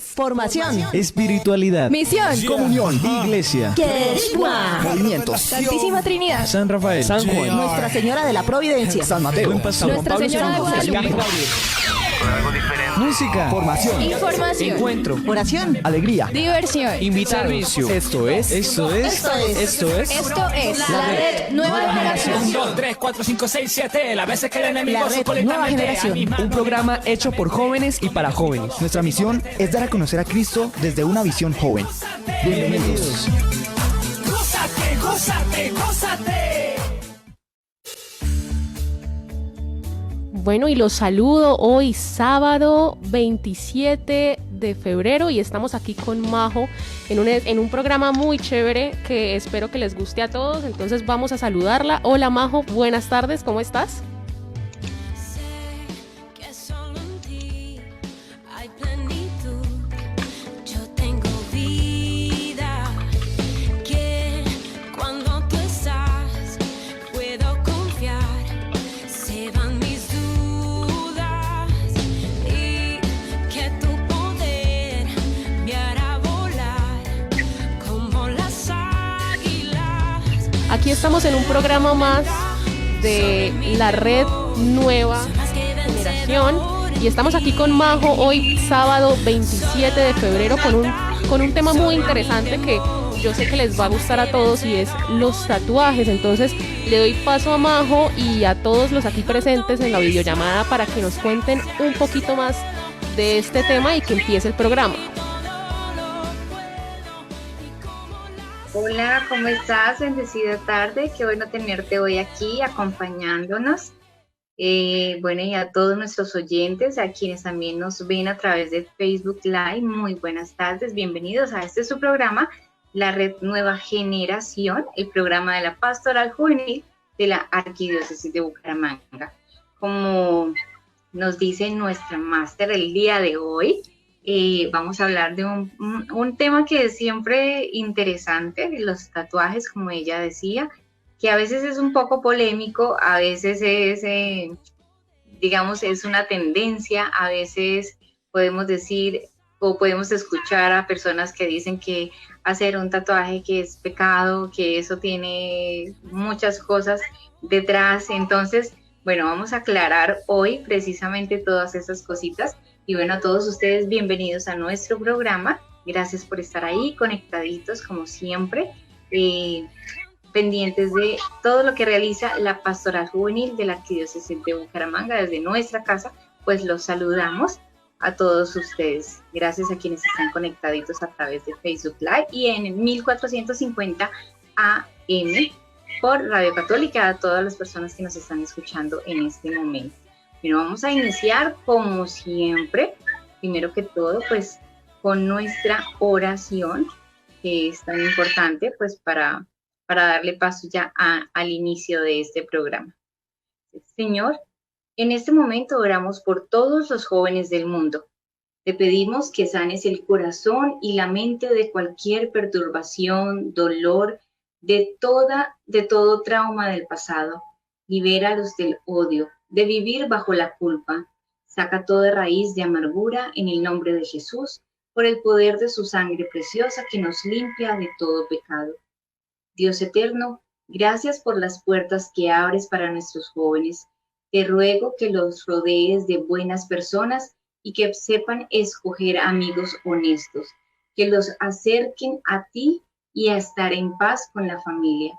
Formación, espiritualidad, misión, comunión, iglesia, Quechua, movimientos, Santísima Trinidad, San Rafael, San Juan, Nuestra Señora de la Providencia, San Mateo, Buen Pastor, Nuestra Señora de Guadalupe, música, formación, información, encuentro, oración, alegría, diversión. servicio. Esto es Esto es la red Nueva Generación. 1, 2, 3, 4, 5, 6, 7. Las veces que el enemigo La red supo Nueva lentamente Generación. a mi mano Un programa hecho por jóvenes y para jóvenes. Nuestra misión es dar a conocer a Cristo desde una visión joven. Bienvenidos. Gózate, gózate, gózate. Bueno, y los saludo hoy sábado 27 de febrero y estamos aquí con Majo en un programa muy chévere que espero que les guste a todos. Entonces vamos a saludarla. Hola Majo, buenas tardes, ¿cómo estás? Aquí estamos en un programa más de la red Nueva Generación y estamos aquí con Majo hoy sábado 27 de febrero con un tema muy interesante que yo sé que les va a gustar a todos y es los tatuajes. Entonces le doy paso a Majo y a todos los aquí presentes en la videollamada para que nos cuenten un poquito más de este tema y que empiece el programa. Hola, ¿cómo estás? Bendecida tarde, qué bueno tenerte hoy aquí acompañándonos. Bueno, y a todos nuestros oyentes, a quienes también nos ven a través de Facebook Live, muy buenas tardes, bienvenidos a este su programa, la Red Nueva Generación, el programa de la Pastoral Juvenil de la Arquidiócesis de Bucaramanga. Como nos dice nuestra máster el día de hoy, vamos a hablar de un tema que es siempre interesante, los tatuajes, como ella decía, que a veces es un poco polémico, a veces es, digamos, es una tendencia, a veces podemos decir o podemos escuchar a personas que dicen que hacer un tatuaje que es pecado, que eso tiene muchas cosas detrás. Entonces, bueno, vamos a aclarar hoy precisamente todas esas cositas. Y bueno, a todos ustedes, bienvenidos a nuestro programa. Gracias por estar ahí, conectaditos como siempre, pendientes de todo lo que realiza la Pastoral Juvenil de la Arquidiócesis de Bucaramanga. Desde nuestra casa, pues los saludamos a todos ustedes. Gracias a quienes están conectaditos a través de Facebook Live y en 1450 AM por Radio Católica, a todas las personas que nos están escuchando en este momento. Bueno, vamos a iniciar como siempre, primero que todo, pues con nuestra oración, que es tan importante, pues para darle paso ya al inicio de este programa. Señor, en este momento oramos por todos los jóvenes del mundo. Te pedimos que sanes el corazón y la mente de cualquier perturbación, dolor, de todo trauma del pasado. Libéralos del odio, de vivir bajo la culpa. Saca toda raíz de amargura en el nombre de Jesús, por el poder de su sangre preciosa que nos limpia de todo pecado. Dios eterno, gracias por las puertas que abres para nuestros jóvenes. Te ruego que los rodees de buenas personas y que sepan escoger amigos honestos, que los acerquen a ti y a estar en paz con la familia.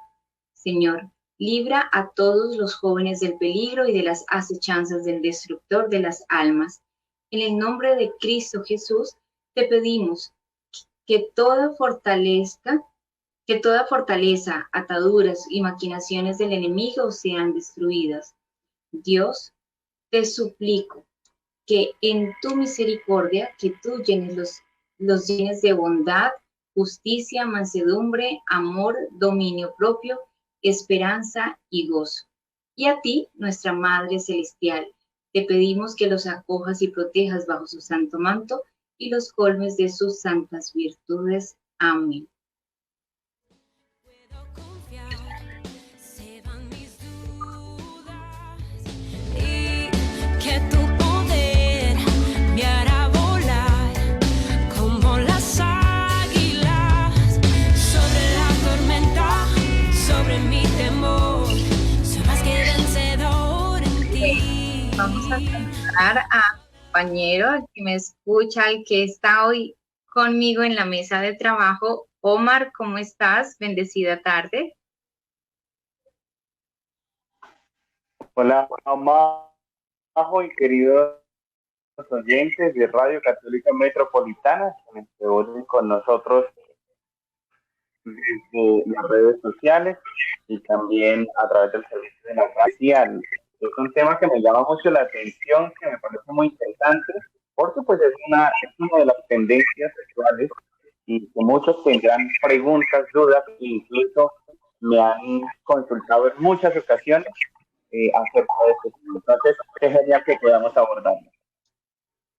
Señor, libra a todos los jóvenes del peligro y de las acechanzas del destructor de las almas. En el nombre de Cristo Jesús, te pedimos que toda fortaleza, ataduras y maquinaciones del enemigo sean destruidas. Dios, te suplico que en tu misericordia, que tú los llenes de bondad, justicia, mansedumbre, amor, dominio propio, esperanza y gozo. Y a ti, nuestra Madre Celestial, te pedimos que los acojas y protejas bajo su santo manto y los colmes de sus santas virtudes. Amén. Que tu poder me hará volar saludar a mi compañero, al que me escucha, al que está hoy conmigo en la mesa de trabajo. Omar, ¿cómo estás? Bendecida tarde. Hola, Majo y queridos oyentes de Radio Católica Metropolitana, que se unen con nosotros desde las redes sociales y también a través del servicio de la radio. Es un tema que me llama mucho la atención, que me parece muy interesante, porque pues es una de las tendencias sexuales y que muchos tendrán preguntas, dudas, e incluso me han consultado en muchas ocasiones acerca de este tema. Entonces, es genial que podamos abordarlo.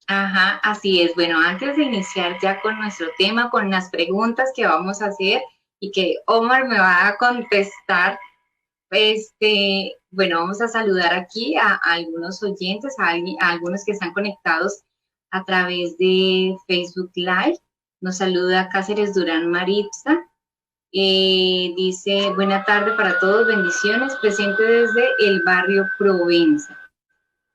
Ajá, así es. Bueno, antes de iniciar ya con nuestro tema, con las preguntas que vamos a hacer y que Omar me va a contestar, bueno, vamos a saludar aquí a algunos oyentes, a algunos que están conectados a través de Facebook Live. Nos saluda Cáceres Durán Maritza. Dice, buena tarde para todos, bendiciones, presente desde el barrio Provenza.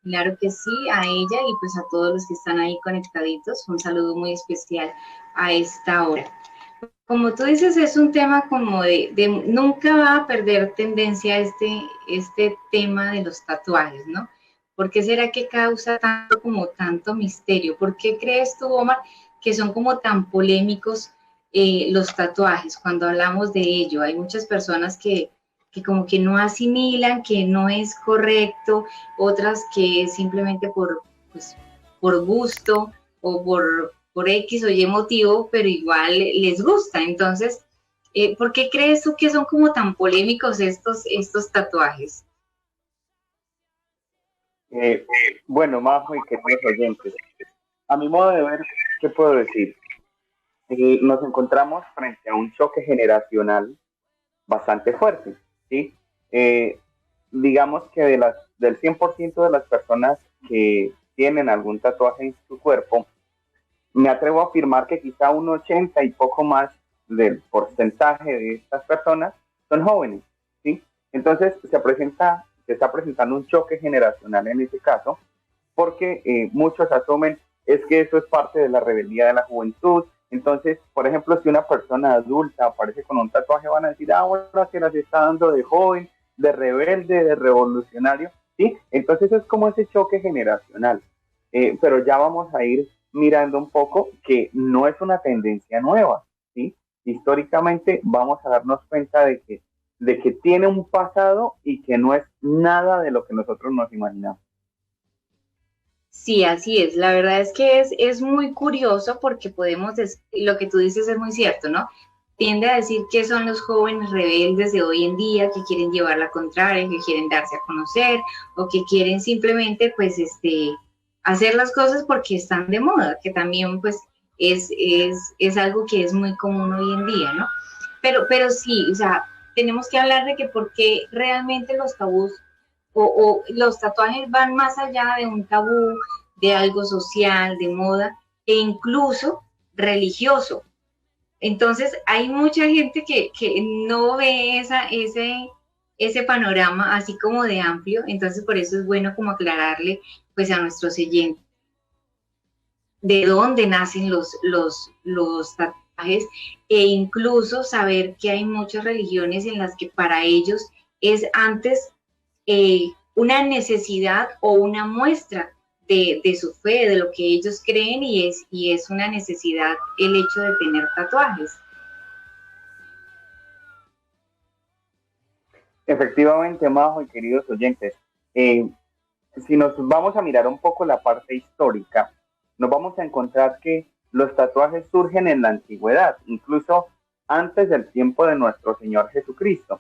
Claro que sí, a ella y pues a todos los que están ahí conectaditos, un saludo muy especial a esta hora. Como tú dices, es un tema como de nunca va a perder tendencia este tema de los tatuajes, ¿no? ¿Por qué será que causa tanto misterio? ¿Por qué crees tú, Omar, que son como tan polémicos los tatuajes cuando hablamos de ello? Hay muchas personas que como que no asimilan, que no es correcto, otras que simplemente por gusto o por X o Y motivo, pero igual les gusta. Entonces, ¿por qué crees tú que son como tan polémicos estos tatuajes? Bueno, Majo y queridos oyentes, a mi modo de ver, ¿qué puedo decir? Nos encontramos frente a un choque generacional bastante fuerte, ¿sí? Digamos que del 100% de las personas que tienen algún tatuaje en su cuerpo, me atrevo a afirmar que quizá un 80 y poco más del porcentaje de estas personas son jóvenes, ¿sí? Entonces se está presentando un choque generacional en ese caso, porque muchos asumen es que eso es parte de la rebeldía de la juventud. Entonces, por ejemplo, si una persona adulta aparece con un tatuaje, van a decir, ahora se las está dando de joven, de rebelde, de revolucionario, ¿sí? Entonces es como ese choque generacional. Pero ya vamos a ir mirando un poco que no es una tendencia nueva, ¿sí? Históricamente vamos a darnos cuenta de que tiene un pasado y que no es nada de lo que nosotros nos imaginamos. Sí, así es. La verdad es que es muy curioso porque podemos decir, lo que tú dices es muy cierto, ¿no? Tiende a decir que son los jóvenes rebeldes de hoy en día que quieren llevar la contraria, que quieren darse a conocer o que quieren simplemente, pues, hacer las cosas porque están de moda, que también, pues, es algo que es muy común hoy en día, ¿no? Pero sí, o sea, tenemos que hablar de que por qué realmente los tabús o los tatuajes van más allá de un tabú, de algo social, de moda, e incluso religioso. Entonces, hay mucha gente que no ve ese panorama así como de amplio, entonces por eso es bueno como aclararle pues a nuestros oyentes de dónde nacen los tatuajes e incluso saber que hay muchas religiones en las que para ellos es antes una necesidad o una muestra de su fe, de lo que ellos creen y es una necesidad el hecho de tener tatuajes. Efectivamente, Majo y queridos oyentes, si nos vamos a mirar un poco la parte histórica, nos vamos a encontrar que los tatuajes surgen en la antigüedad, incluso antes del tiempo de nuestro Señor Jesucristo.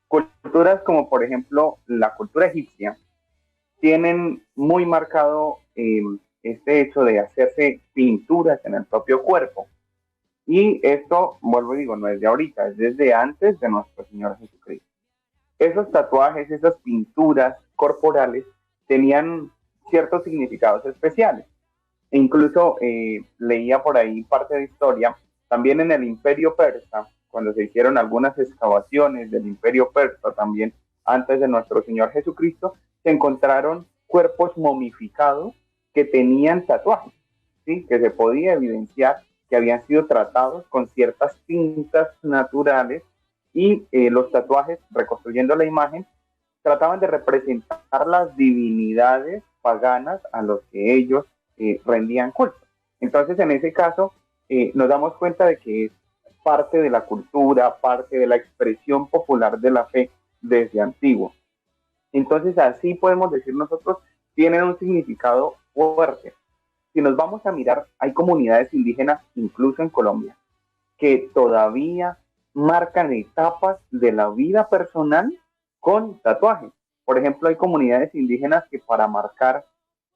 Culturas como, por ejemplo, la cultura egipcia, tienen muy marcado este hecho de hacerse pinturas en el propio cuerpo. Y esto, vuelvo y digo, no es de ahorita, es desde antes de nuestro Señor Jesucristo. Esos tatuajes, esas pinturas corporales, tenían ciertos significados especiales. E incluso leía por ahí parte de historia, también en el Imperio Persa, cuando se hicieron algunas excavaciones del Imperio Persa, también antes de nuestro Señor Jesucristo, se encontraron cuerpos momificados que tenían tatuajes, ¿sí? Que se podía evidenciar que habían sido tratados con ciertas tintas naturales y los tatuajes, reconstruyendo la imagen, trataban de representar las divinidades paganas a los que ellos rendían culto. Entonces, en ese caso, nos damos cuenta de que es parte de la cultura, parte de la expresión popular de la fe desde antiguo. Entonces, así podemos decir nosotros, tienen un significado fuerte. Si nos vamos a mirar, hay comunidades indígenas, incluso en Colombia, que todavía marcan etapas de la vida personal con tatuajes. Por ejemplo, hay comunidades indígenas que para marcar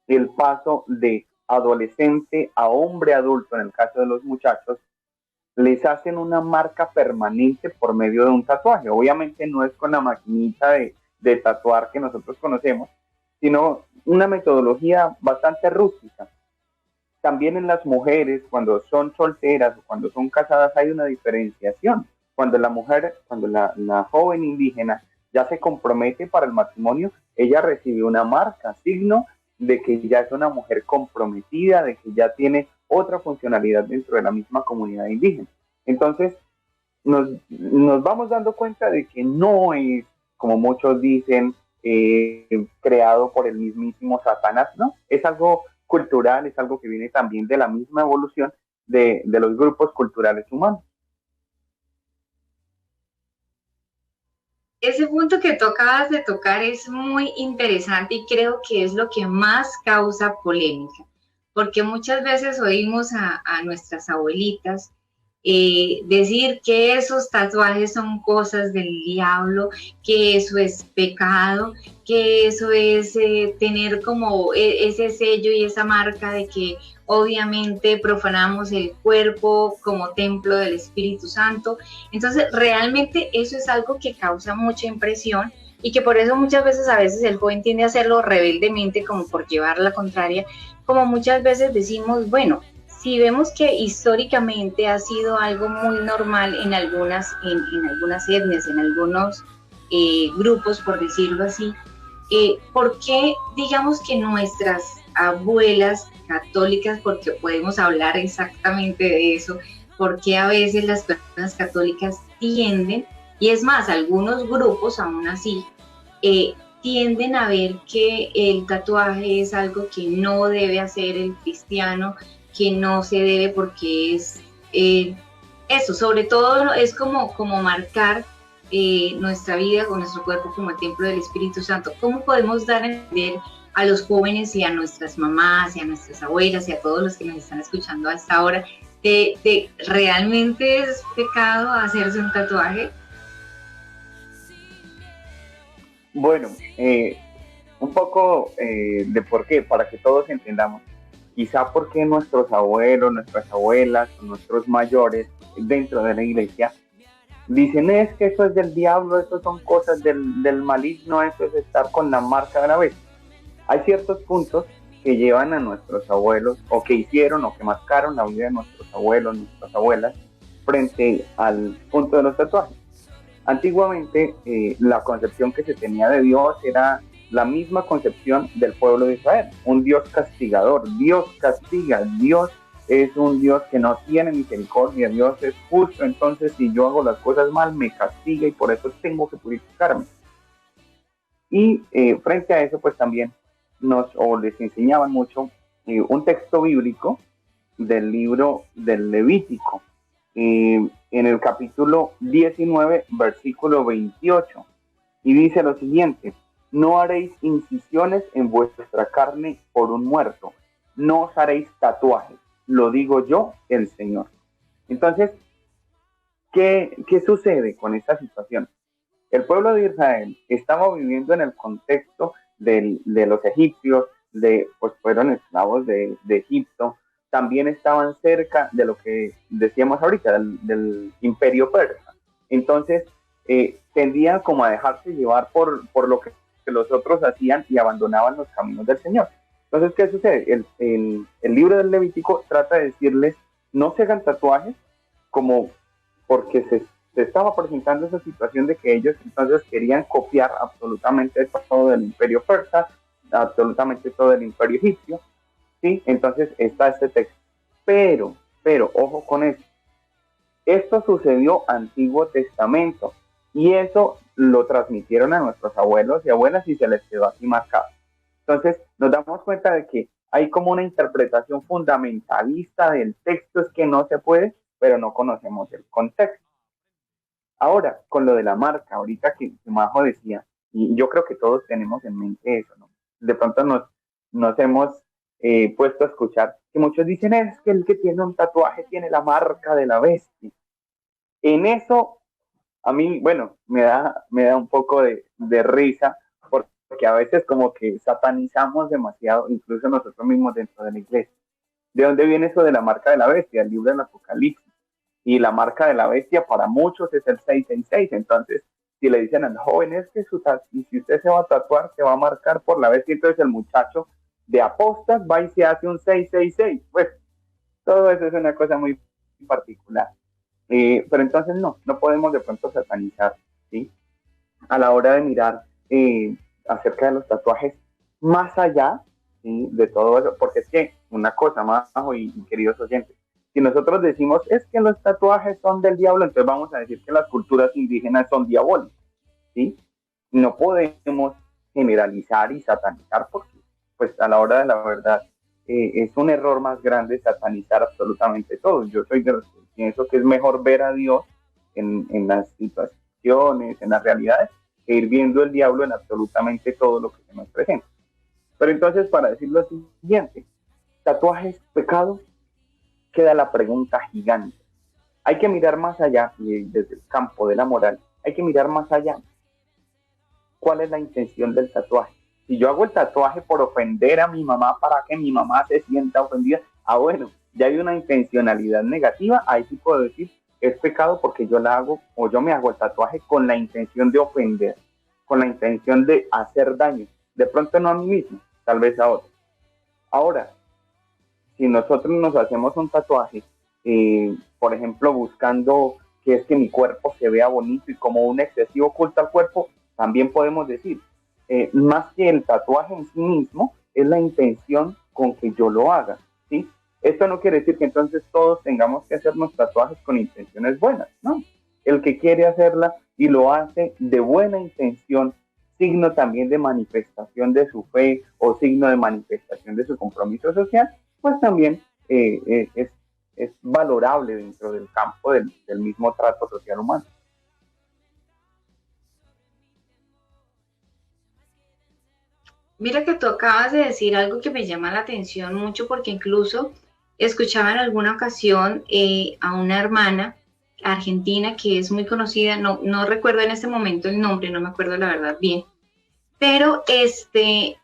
el paso de adolescente a hombre adulto, en el caso de los muchachos, les hacen una marca permanente por medio de un tatuaje. Obviamente no es con la maquinita de tatuar que nosotros conocemos, sino una metodología bastante rústica. También en las mujeres, cuando son solteras o cuando son casadas, hay una diferenciación. Cuando la mujer, cuando la joven indígena ya se compromete para el matrimonio, ella recibe una marca, signo de que ya es una mujer comprometida, de que ya tiene otra funcionalidad dentro de la misma comunidad indígena. Entonces, nos vamos dando cuenta de que no es, como muchos dicen, creado por el mismísimo Satanás, ¿no? Es algo cultural, es algo que viene también de la misma evolución de los grupos culturales humanos. Ese punto que tú acabas de tocar es muy interesante y creo que es lo que más causa polémica, porque muchas veces oímos a nuestras abuelitas decir que esos tatuajes son cosas del diablo, que eso es pecado, que eso es tener como ese sello y esa marca de que obviamente profanamos el cuerpo como templo del Espíritu Santo. Entonces realmente eso es algo que causa mucha impresión y que por eso muchas veces el joven tiende a hacerlo rebeldemente como por llevar la contraria, como muchas veces decimos, bueno, si vemos que históricamente ha sido algo muy normal en algunas etnias, en algunos grupos, por decirlo así, ¿por qué digamos que nuestras abuelas católicas, porque podemos hablar exactamente de eso, por qué a veces las personas católicas tienden, y es más, algunos grupos aún así, tienden a ver que el tatuaje es algo que no debe hacer el cristiano, que no se debe porque es eso, sobre todo es como marcar nuestra vida con nuestro cuerpo como el templo del Espíritu Santo. ¿Cómo podemos dar a entender a los jóvenes y a nuestras mamás y a nuestras abuelas y a todos los que nos están escuchando a esta hora de realmente es pecado hacerse un tatuaje? Bueno, un poco de por qué, para que todos entendamos. Quizá porque nuestros abuelos, nuestras abuelas, nuestros mayores dentro de la iglesia dicen es que eso es del diablo, eso son cosas del maligno, eso es estar con la marca de la bestia. Hay ciertos puntos que llevan a nuestros abuelos o que hicieron o que marcaron la vida de nuestros abuelos, nuestras abuelas frente al punto de los tatuajes. Antiguamente la concepción que se tenía de Dios era la misma concepción del pueblo de Israel, un Dios castigador. Dios castiga, Dios es un Dios que no tiene misericordia, Dios es justo, entonces si yo hago las cosas mal me castiga y por eso tengo que purificarme. Y frente a eso pues también les enseñaban mucho un texto bíblico del libro del Levítico, en el capítulo 19, versículo 28, y dice lo siguiente: no haréis incisiones en vuestra carne por un muerto, no os haréis tatuajes, lo digo yo, el Señor. Entonces, ¿qué sucede con esta situación? El pueblo de Israel estaba viviendo en el contexto de los egipcios, pues fueron esclavos de Egipto, también estaban cerca de lo que decíamos ahorita, del imperio persa. Entonces, tendían como a dejarse llevar por lo que los otros hacían y abandonaban los caminos del Señor. Entonces, ¿qué sucede? El libro del Levítico trata de decirles, no se hagan tatuajes, como porque se estaba presentando esa situación de que ellos entonces querían copiar absolutamente todo del imperio persa, absolutamente todo del imperio egipcio, ¿sí? Entonces está este texto. Pero, ojo con esto. Esto sucedió Antiguo Testamento y eso lo transmitieron a nuestros abuelos y abuelas y se les quedó así marcado. Entonces nos damos cuenta de que hay como una interpretación fundamentalista del texto, es que no se puede, pero no conocemos el contexto. Ahora, con lo de la marca, ahorita que Majo decía, y yo creo que todos tenemos en mente eso, ¿no? De pronto nos hemos puesto a escuchar que muchos dicen, es que el que tiene un tatuaje tiene la marca de la bestia. En eso, a mí, bueno, me da un poco de risa, porque a veces como que satanizamos demasiado, incluso nosotros mismos dentro de la iglesia. ¿De dónde viene eso de la marca de la bestia? El libro del Apocalipsis. Y la marca de la bestia para muchos es el 666. Entonces, si le dicen al joven, es que si usted se va a tatuar, se va a marcar por la bestia, entonces el muchacho de apostas va y se hace un 666. Pues, todo eso es una cosa muy particular. Pero entonces no podemos de pronto satanizar, ¿sí? A la hora de mirar acerca de los tatuajes, más allá, ¿sí? De todo eso, porque es que una cosa más, y queridos oyentes, si nosotros decimos es que los tatuajes son del diablo, entonces vamos a decir que las culturas indígenas son diabólicas, ¿sí? No podemos generalizar y satanizar porque, pues, a la hora de la verdad, es un error más grande satanizar absolutamente todo. Yo soy de los que pienso que es mejor ver a Dios en las situaciones, en las realidades, que ir viendo el diablo en absolutamente todo lo que se nos presenta. Pero entonces, para decir lo siguiente, ¿tatuajes pecado? Queda la pregunta gigante. Hay que mirar más allá, y desde el campo de la moral, hay que mirar más allá. ¿Cuál es la intención del tatuaje? Si yo hago el tatuaje por ofender a mi mamá para que mi mamá se sienta ofendida, bueno, ya hay una intencionalidad negativa, ahí sí puedo decir, es pecado porque yo la hago, o yo me hago el tatuaje con la intención de ofender, con la intención de hacer daño, de pronto no a mí mismo, tal vez a otro. Ahora, si nosotros nos hacemos un tatuaje, por ejemplo, buscando que es que mi cuerpo se vea bonito y como un excesivo culto al cuerpo, también podemos decir, más que el tatuaje en sí mismo, es la intención con que yo lo haga, ¿sí? Esto no quiere decir que entonces todos tengamos que hacernos tatuajes con intenciones buenas, ¿no? El que quiere hacerla y lo hace de buena intención, signo también de manifestación de su fe o signo de manifestación de su compromiso social, pues también es valorable dentro del campo del mismo trato social humano. Mira que tú acabas de decir algo que me llama la atención mucho porque incluso escuchaba en alguna ocasión a una hermana argentina que es muy conocida, no recuerdo en este momento el nombre, no me acuerdo la verdad bien, pero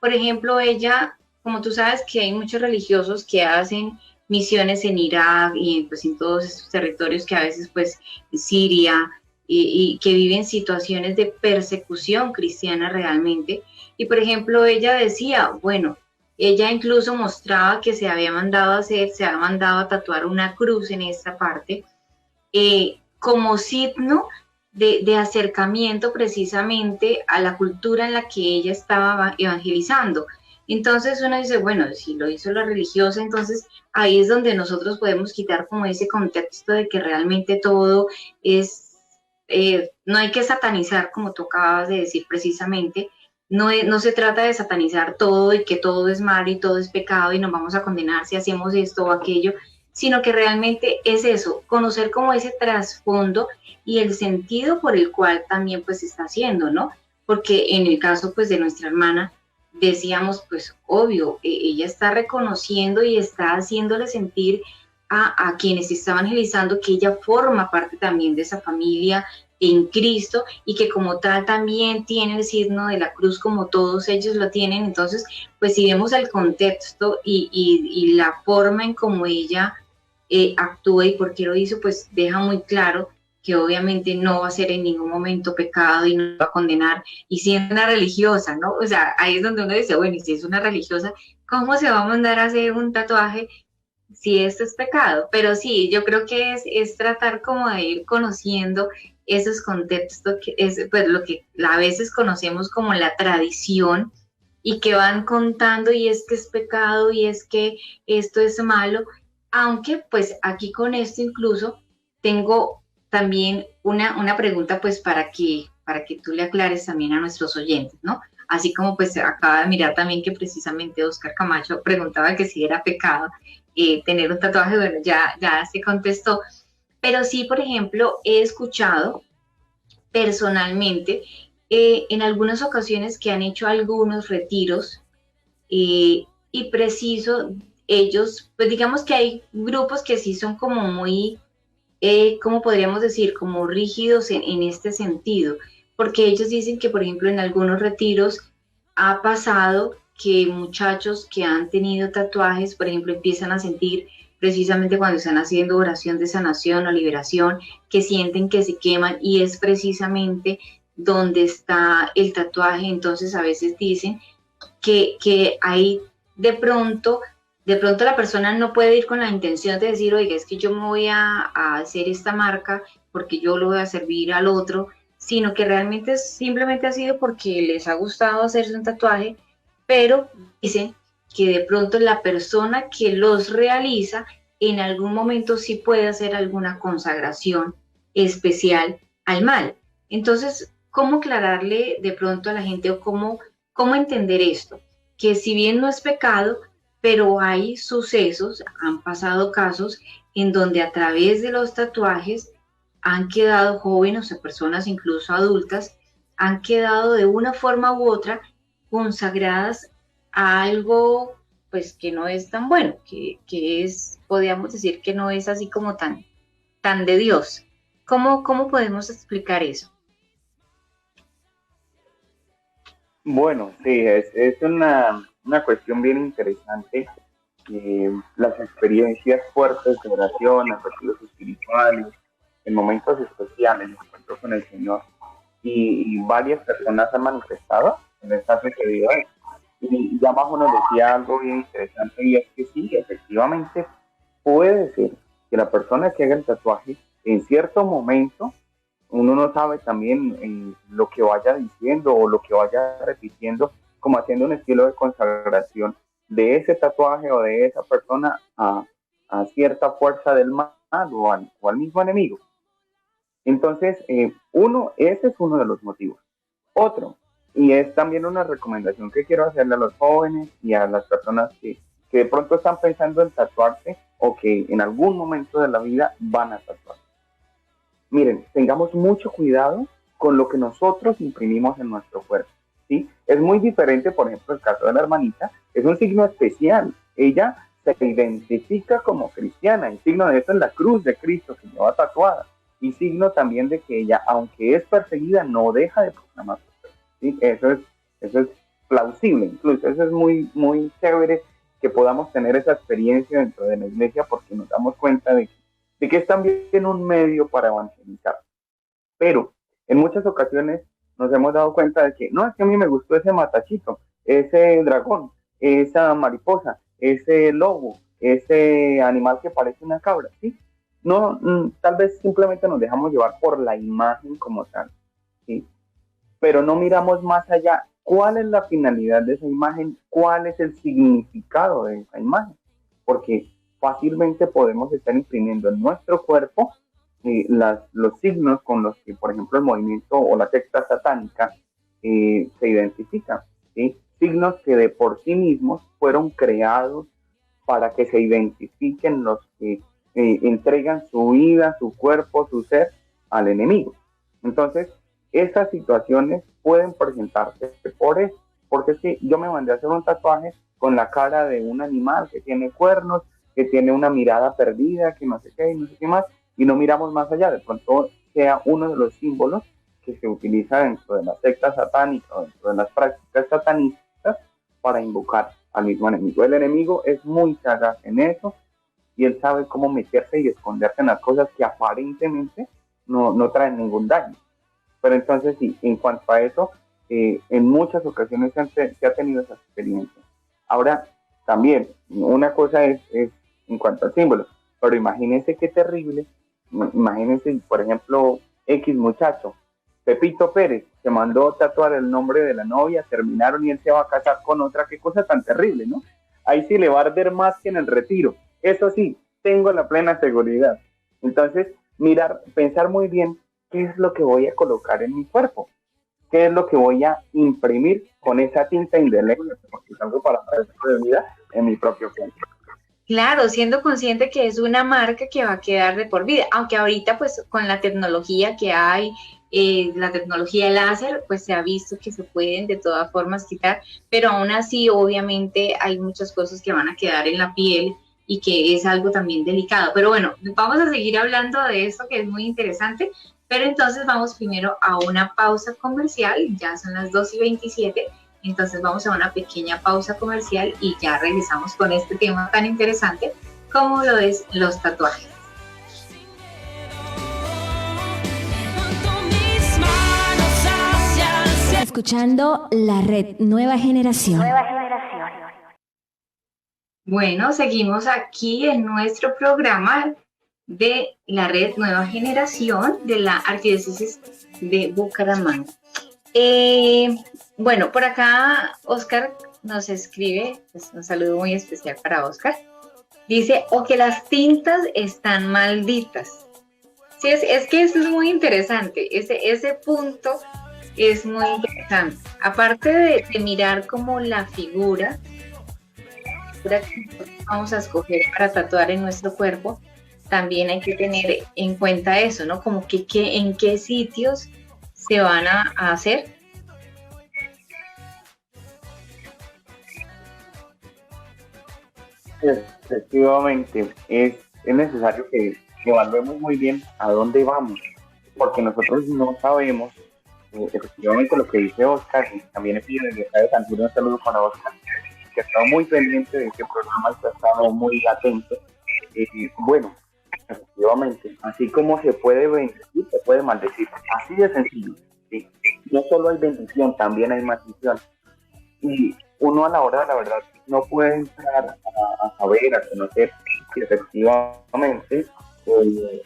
por ejemplo, ella, como tú sabes que hay muchos religiosos que hacen misiones en Irak y pues en todos estos territorios que a veces pues Siria y que viven situaciones de persecución cristiana realmente. Y por ejemplo, ella decía, bueno, ella incluso mostraba que se había mandado a tatuar una cruz en esta parte, como signo de acercamiento precisamente a la cultura en la que ella estaba evangelizando. Entonces uno dice, bueno, si lo hizo la religiosa, entonces ahí es donde nosotros podemos quitar como ese contexto de que realmente todo es, no hay que satanizar, como tú acabas de decir precisamente. No se trata de satanizar todo y que todo es malo y todo es pecado y nos vamos a condenar si hacemos esto o aquello, sino que realmente es eso, conocer como ese trasfondo y el sentido por el cual también pues se está haciendo, ¿no? Porque en el caso pues de nuestra hermana, decíamos pues obvio, ella está reconociendo y está haciéndole sentir a quienes está evangelizando que ella forma parte también de esa familia en Cristo y que como tal también tiene el signo de la cruz como todos ellos lo tienen. Entonces pues si vemos el contexto y la forma en cómo ella actúa y por qué lo hizo, pues deja muy claro que obviamente no va a ser en ningún momento pecado y no va a condenar, y siendo una religiosa, ¿no? O sea, ahí es donde uno dice, bueno, y si es una religiosa, ¿cómo se va a mandar a hacer un tatuaje si esto es pecado? Pero sí, yo creo que es tratar como de ir conociendo esos contextos, que es pues lo que a veces conocemos como la tradición, y que van contando y es que es pecado y es que esto es malo, aunque pues aquí con esto incluso tengo también una pregunta pues para que tú le aclares también a nuestros oyentes, ¿no? Así como pues acaba de mirar también que precisamente Oscar Camacho preguntaba que si era pecado tener un tatuaje, bueno, ya se contestó, pero sí, por ejemplo, he escuchado personalmente en algunas ocasiones que han hecho algunos retiros y preciso, ellos, pues digamos que hay grupos que sí son como muy, ¿cómo podríamos decir? Como rígidos en este sentido, porque ellos dicen que, por ejemplo, en algunos retiros ha pasado que muchachos que han tenido tatuajes, por ejemplo, empiezan a sentir precisamente cuando están haciendo oración de sanación o liberación, que sienten que se queman y es precisamente donde está el tatuaje. Entonces a veces dicen que ahí de pronto la persona no puede ir con la intención de decir, oiga, es que yo me voy a hacer esta marca porque yo lo voy a servir al otro, sino que realmente simplemente ha sido porque les ha gustado hacerse un tatuaje, pero dicen que de pronto la persona que los realiza en algún momento sí puede hacer alguna consagración especial al mal. Entonces, ¿cómo aclararle de pronto a la gente o cómo entender esto? Que si bien no es pecado, pero hay sucesos, han pasado casos en donde a través de los tatuajes han quedado jóvenes o personas incluso adultas, han quedado de una forma u otra consagradas a algo pues que no es tan bueno, que es, podríamos decir que no es así como tan de Dios. ¿Cómo podemos explicar eso? Bueno, sí, es una cuestión bien interesante. Las experiencias fuertes de oración, los retiros espirituales, en momentos especiales, el encuentro con el Señor, y varias personas han manifestado en esta actividades. Y ya abajo nos decía algo bien interesante, y es que sí, efectivamente puede ser que la persona que haga el tatuaje en cierto momento, uno no sabe también lo que vaya diciendo o lo que vaya repitiendo, como haciendo un estilo de consagración de ese tatuaje o de esa persona a cierta fuerza del mal o al mismo enemigo. Entonces, ese es uno de los motivos. Otro, y es también una recomendación que quiero hacerle a los jóvenes y a las personas que de pronto están pensando en tatuarse o que en algún momento de la vida van a tatuarse. Miren, tengamos mucho cuidado con lo que nosotros imprimimos en nuestro cuerpo, ¿sí? Es muy diferente, por ejemplo, el caso de la hermanita, es un signo especial. Ella se identifica como cristiana, y signo de eso es la cruz de Cristo que lleva tatuada, y signo también de que ella, aunque es perseguida, no deja de proclamar su fe, ¿sí? Eso es plausible, incluso eso es muy, muy chévere que podamos tener esa experiencia dentro de la iglesia, porque nos damos cuenta de que es también un medio para evangelizar. Pero en muchas ocasiones nos hemos dado cuenta de que no, es que a mí me gustó ese matachito, ese dragón, esa mariposa, ese lobo, ese animal que parece una cabra, ¿sí? No, tal vez simplemente nos dejamos llevar por la imagen como tal, ¿sí? Pero no miramos más allá. ¿Cuál es la finalidad de esa imagen? ¿Cuál es el significado de esa imagen? Porque fácilmente podemos estar imprimiendo en nuestro cuerpo los signos con los que, por ejemplo, el movimiento o la secta satánica se identifican, ¿sí? Signos que de por sí mismos fueron creados para que se identifiquen los que entregan su vida, su cuerpo, su ser al enemigo. Entonces, esas situaciones pueden presentarse por eso, porque si yo me mandé a hacer un tatuaje con la cara de un animal que tiene cuernos, que tiene una mirada perdida, que no sé qué y no sé qué más, y no miramos más allá, de pronto sea uno de los símbolos que se utiliza dentro de la secta satánica o dentro de las prácticas satanistas para invocar al mismo enemigo. El enemigo es muy sagaz en eso, y él sabe cómo meterse y esconderse en las cosas que aparentemente no traen ningún daño. Pero entonces sí, en cuanto a eso, en muchas ocasiones se ha tenido esa experiencia. Ahora, también, una cosa es en cuanto al símbolo, pero imagínense qué terrible, imagínense, por ejemplo, X muchacho, Pepito Pérez, se mandó tatuar el nombre de la novia, terminaron y él se va a casar con otra. Qué cosa tan terrible, ¿no? Ahí sí le va a arder más que en el retiro. Eso sí, tengo la plena seguridad. Entonces, pensar muy bien qué es lo que voy a colocar en mi cuerpo, qué es lo que voy a imprimir con esa tinta indeleble, porque es algo para el resto de vida en mi propio cuerpo. Claro, siendo consciente que es una marca que va a quedar de por vida, aunque ahorita pues con la tecnología que hay, la tecnología láser, pues se ha visto que se pueden de todas formas quitar, pero aún así obviamente hay muchas cosas que van a quedar en la piel y que es algo también delicado. Pero bueno, vamos a seguir hablando de esto que es muy interesante, pero entonces vamos primero a una pausa comercial, ya son las 2:27, entonces vamos a una pequeña pausa comercial y ya regresamos con este tema tan interesante como lo es los tatuajes. Escuchando la red Nueva Generación. Bueno, seguimos aquí en nuestro programa de la red Nueva Generación de la Arquidiócesis de Bucaramanga. Bueno, por acá Oscar nos escribe, pues, un saludo muy especial para Oscar. Dice, o que las tintas están malditas. Sí, es que eso es muy interesante, ese punto es muy interesante. Aparte de mirar como la figura que vamos a escoger para tatuar en nuestro cuerpo, también hay que tener en cuenta eso, ¿no? Como que en qué sitios se van a hacer. Efectivamente, es necesario que evaluemos muy bien a dónde vamos, porque nosotros no sabemos, efectivamente lo que dice Oscar, y también le pido desde acá de San Julio un saludo para Oscar, que ha estado muy pendiente de este programa, que ha estado muy atento. Bueno, efectivamente, así como se puede bendecir, se puede maldecir, así de sencillo, ¿sí? No solo hay bendición, también hay maldición, y uno a la hora de la verdad no puede entrar a saber, a conocer que efectivamente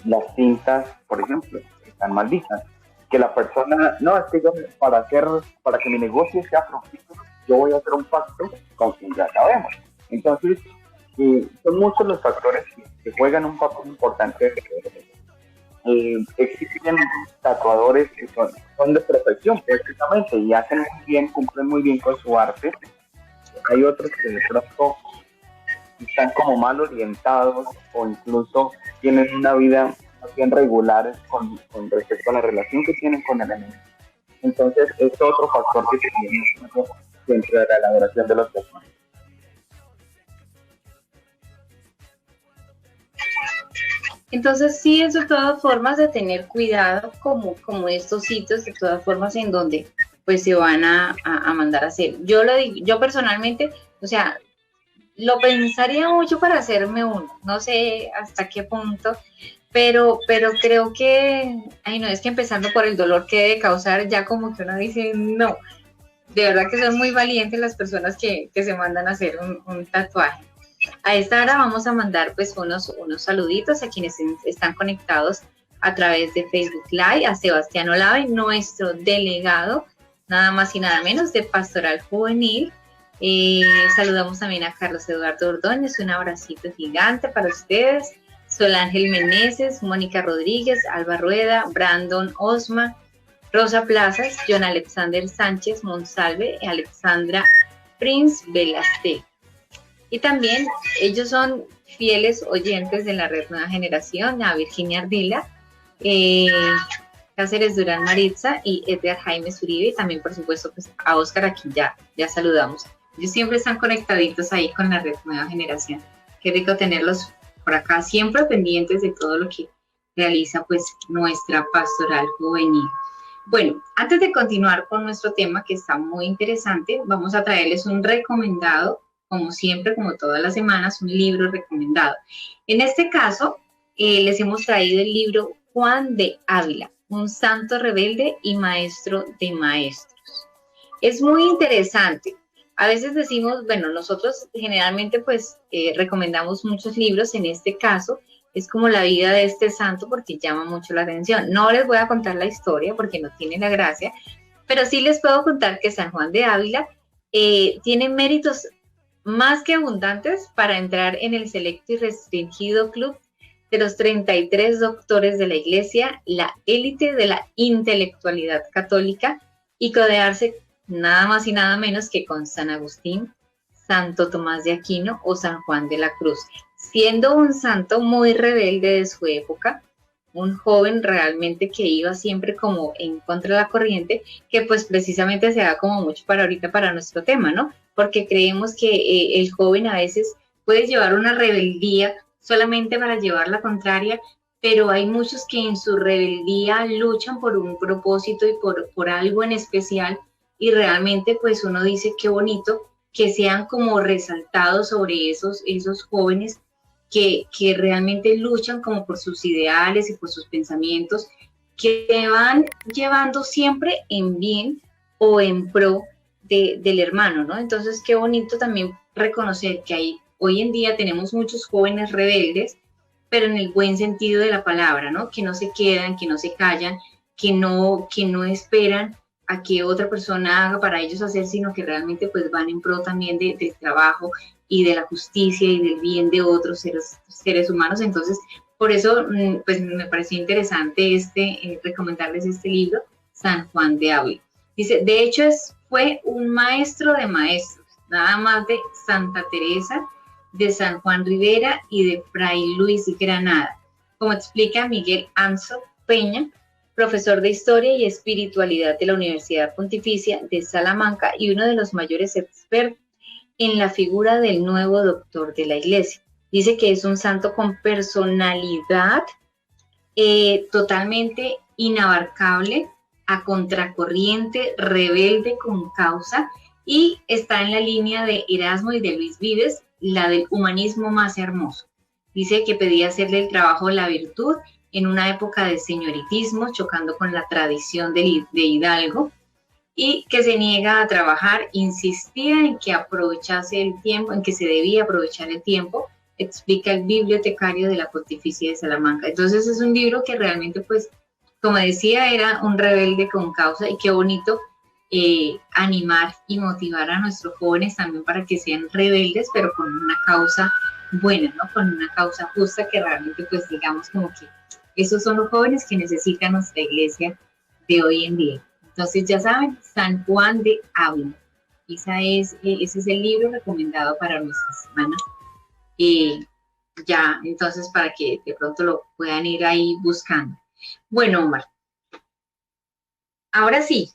las cintas, por ejemplo, están malditas, que la persona, no, es que yo para que mi negocio sea fructífero, yo voy a hacer un pacto con quien ya sabemos. Entonces, son muchos los factores que juegan un papel importante. Existen tatuadores que son de perfección, precisamente, y hacen muy bien, cumplen muy bien con su arte. Hay otros que de pronto están como mal orientados o incluso tienen una vida bien regular con respecto a la relación que tienen con el enemigo. Entonces, es otro factor que tenemos dentro de la elaboración de los tatuajes. Entonces sí, es de todas formas de tener cuidado como estos sitios, de todas formas en donde pues se van a mandar a hacer. Yo personalmente, o sea, lo pensaría mucho para hacerme uno, no sé hasta qué punto, pero creo que, no, es que empezando por el dolor que debe causar, ya como que uno dice, no, de verdad que son muy valientes las personas que se mandan a hacer un tatuaje. A esta hora vamos a mandar pues unos saluditos a quienes están conectados a través de Facebook Live, a Sebastián Olave, nuestro delegado, nada más y nada menos, de Pastoral Juvenil. Saludamos también a Carlos Eduardo Ordóñez, un abracito gigante para ustedes. Sol Ángel Meneses, Mónica Rodríguez, Alba Rueda, Brandon Osma, Rosa Plazas, John Alexander Sánchez Monsalve, Alexandra Prince Velasté. Y también ellos son fieles oyentes de la red Nueva Generación, a Virginia Ardila, Cáceres Durán Maritza y Edgar Jaime Zuribe, y también por supuesto pues, a Oscar, aquí ya saludamos. Ellos siempre están conectaditos ahí con la red Nueva Generación. Qué rico tenerlos por acá, siempre pendientes de todo lo que realiza pues nuestra pastoral juvenil. Bueno, antes de continuar con nuestro tema, que está muy interesante, vamos a traerles un recomendado, como siempre, como todas las semanas, un libro recomendado. En este caso, les hemos traído el libro Juan de Ávila, un santo rebelde y maestro de maestros. Es muy interesante. A veces decimos, bueno, nosotros generalmente pues recomendamos muchos libros, en este caso es como la vida de este santo porque llama mucho la atención. No les voy a contar la historia porque no tiene la gracia, pero sí les puedo contar que San Juan de Ávila tiene méritos más que abundantes para entrar en el selecto y restringido club de los 33 doctores de la Iglesia, la élite de la intelectualidad católica, y codearse nada más y nada menos que con San Agustín, Santo Tomás de Aquino o San Juan de la Cruz, siendo un santo muy rebelde de su época, un joven realmente que iba siempre como en contra de la corriente, que pues precisamente se da como mucho para ahorita para nuestro tema, ¿no? Porque creemos que el joven a veces puede llevar una rebeldía solamente para llevar la contraria, pero hay muchos que en su rebeldía luchan por un propósito y por algo en especial, y realmente pues uno dice qué bonito que sean como resaltados sobre esos jóvenes que realmente luchan como por sus ideales y por sus pensamientos, que van llevando siempre en bien o en pro del hermano, ¿no? Entonces, qué bonito también reconocer que hoy en día tenemos muchos jóvenes rebeldes, pero en el buen sentido de la palabra, ¿no? Que no se quedan, que no se callan, que no esperan a que otra persona haga para ellos hacer, sino que realmente pues van en pro también del trabajo y de la justicia y del bien de otros seres humanos. Entonces, por eso pues me pareció interesante recomendarles este libro, San Juan de Ávila. Dice, de hecho fue un maestro de maestros, nada más de Santa Teresa, de San Juan Rivera y de Fray Luis Granada, como explica Miguel Anso Peña, profesor de Historia y Espiritualidad de la Universidad Pontificia de Salamanca y uno de los mayores expertos en la figura del nuevo doctor de la Iglesia. Dice que es un santo con personalidad totalmente inabarcable, a contracorriente, rebelde con causa, y está en la línea de Erasmo y de Luis Vives, la del humanismo más hermoso. Dice que pedía hacerle el trabajo de la virtud en una época de señoritismo, chocando con la tradición de Hidalgo, y que se niega a trabajar, insistía en que aprovechase el tiempo, en que se debía aprovechar el tiempo, explica el bibliotecario de la Pontificia de Salamanca. Entonces es un libro que realmente, pues, como decía, era un rebelde con causa, y qué bonito animar y motivar a nuestros jóvenes también para que sean rebeldes, pero con una causa buena, ¿no? Con una causa justa, que realmente, pues, digamos como que esos son los jóvenes que necesita nuestra iglesia de hoy en día. Entonces, ya saben, San Juan de Ávila. Ese es el libro recomendado para nuestra semana. Ya, entonces, para que de pronto lo puedan ir ahí buscando. Bueno, Omar, ahora sí,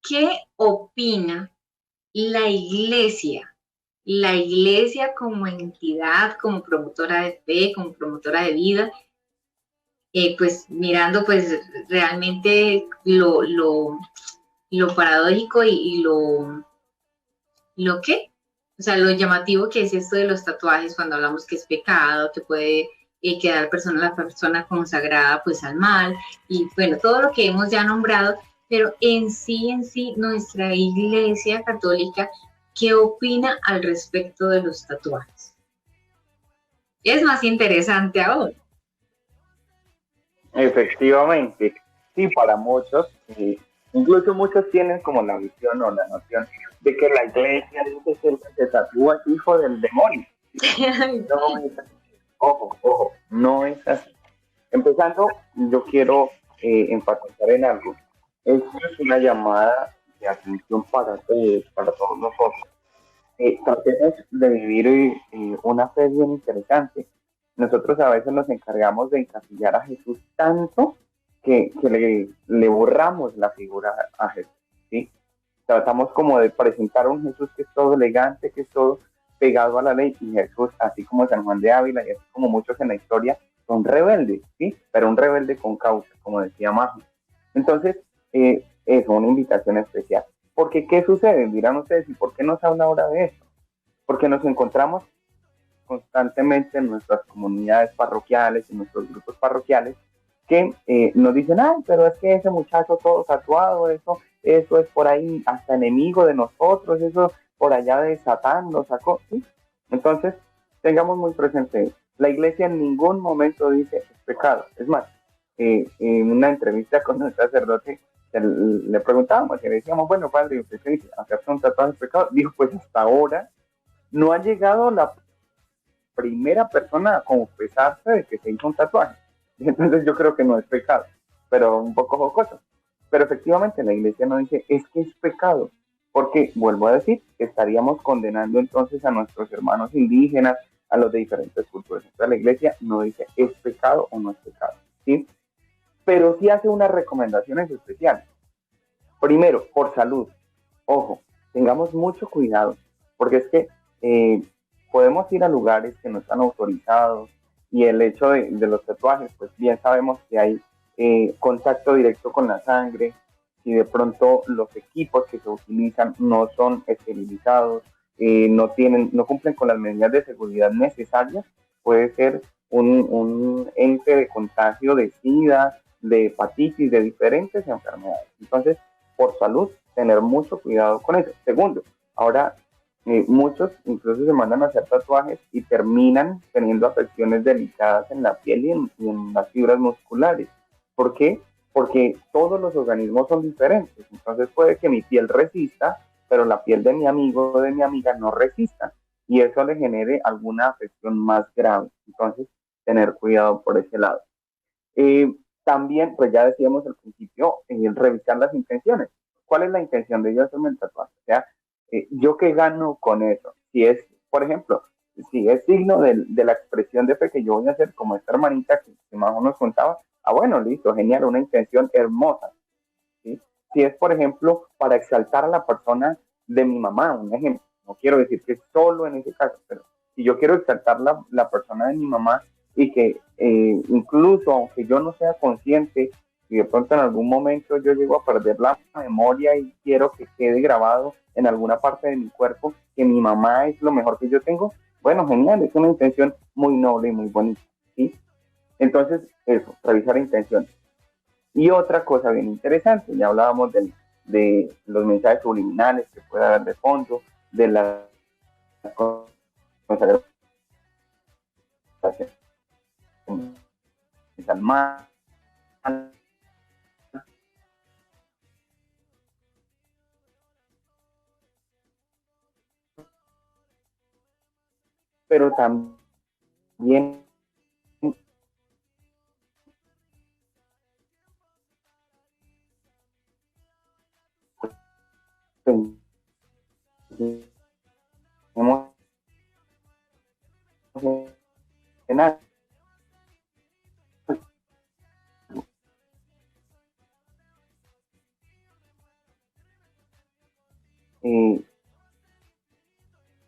¿qué opina la iglesia? La iglesia como entidad, como promotora de fe, como promotora de vida, pues mirando pues realmente lo paradójico y lo que, o sea, lo llamativo que es esto de los tatuajes, cuando hablamos que es pecado, que puede quedar la persona consagrada pues al mal, y bueno, todo lo que hemos ya nombrado, pero en sí, nuestra iglesia católica, ¿qué opina al respecto de los tatuajes? Es más interesante ahora. Efectivamente, sí, para muchos, incluso muchos tienen como la visión o la noción de que la iglesia dice que el que se tatúa es hijo del demonio. No es así. Ojo, no es así. Empezando, yo quiero enfatizar en algo. Esto es una llamada de atención para todos nosotros. Tratemos de vivir una fe bien interesante. Nosotros a veces nos encargamos de encasillar a Jesús tanto que le borramos la figura a Jesús, ¿sí? Tratamos como de presentar a un Jesús que es todo elegante, que es todo pegado a la ley, y Jesús, así como San Juan de Ávila y así como muchos en la historia, son rebeldes, ¿sí? Pero un rebelde con causa, como decía Majo. Entonces, es una invitación especial. Porque, ¿qué sucede? Dirán ustedes, ¿y por qué nos habla ahora de esto? Porque nos encontramos constantemente en nuestras comunidades parroquiales, en nuestros grupos parroquiales, que nos dicen, ay, pero es que ese muchacho todo tatuado, eso es por ahí hasta enemigo de nosotros, eso por allá de Satán lo sacó, ¿sí? Entonces, tengamos muy presente, la iglesia en ningún momento dice es pecado. Es más, en una entrevista con un sacerdote le preguntábamos y le decíamos, bueno, padre, ¿usted qué dice? ¿Hacerse un tatuaje es pecado? Dijo, pues hasta ahora no ha llegado la primera persona a confesarse de que se hizo un tatuaje. Y entonces yo creo que no es pecado, pero un poco jocoso. Pero efectivamente la iglesia no dice, es que es pecado, porque, vuelvo a decir, estaríamos condenando entonces a nuestros hermanos indígenas, a los de diferentes culturas. Entonces la iglesia no dice, es pecado o no es pecado, ¿sí? Pero sí hace unas recomendaciones especiales. Primero, por salud. Ojo, tengamos mucho cuidado, porque es que podemos ir a lugares que no están autorizados, y el hecho de los tatuajes, pues bien sabemos que hay contacto directo con la sangre, si de pronto los equipos que se utilizan no son esterilizados, no cumplen con las medidas de seguridad necesarias, puede ser un ente de contagio de SIDA, de hepatitis, de diferentes enfermedades. Entonces, por salud, tener mucho cuidado con eso. Segundo, ahora muchos incluso se mandan a hacer tatuajes y terminan teniendo afecciones delicadas en la piel y en las fibras musculares. ¿Por qué? Porque todos los organismos son diferentes. Entonces puede que mi piel resista, pero la piel de mi amigo o de mi amiga no resista, y eso le genere alguna afección más grave. Entonces, tener cuidado por ese lado. También, pues ya decíamos al principio, revisar las intenciones. ¿Cuál es la intención de yo hacerme el tatuaje? O sea, ¿yo qué gano con eso? Si es, por ejemplo, si es signo de la expresión de fe que yo voy a hacer, como esta hermanita que más nos contaba, bueno, listo, genial, una intención hermosa, ¿sí? Si es, por ejemplo, para exaltar a la persona de mi mamá, un ejemplo, no quiero decir que solo en ese caso, pero si yo quiero exaltar la persona de mi mamá y que incluso aunque yo no sea consciente, si de pronto en algún momento yo llego a perder la memoria y quiero que quede grabado en alguna parte de mi cuerpo que mi mamá es lo mejor que yo tengo, bueno, genial, es una intención muy noble y muy bonita, ¿sí? Entonces, eso, revisar intenciones. Y otra cosa bien interesante, ya hablábamos de los mensajes subliminales que puede haber de fondo, de la consagración al mal, pero también tenemos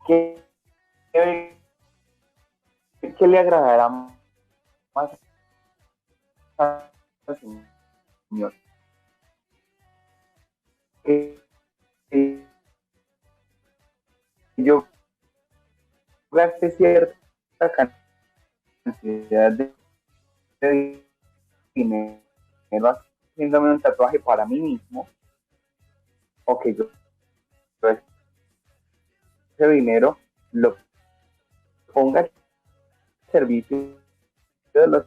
¿qué, qué le agradará más al Señor? Que yo gaste cierta cantidad de dinero haciéndome un tatuaje para mí mismo, o que yo ese dinero lo ponga al servicio de los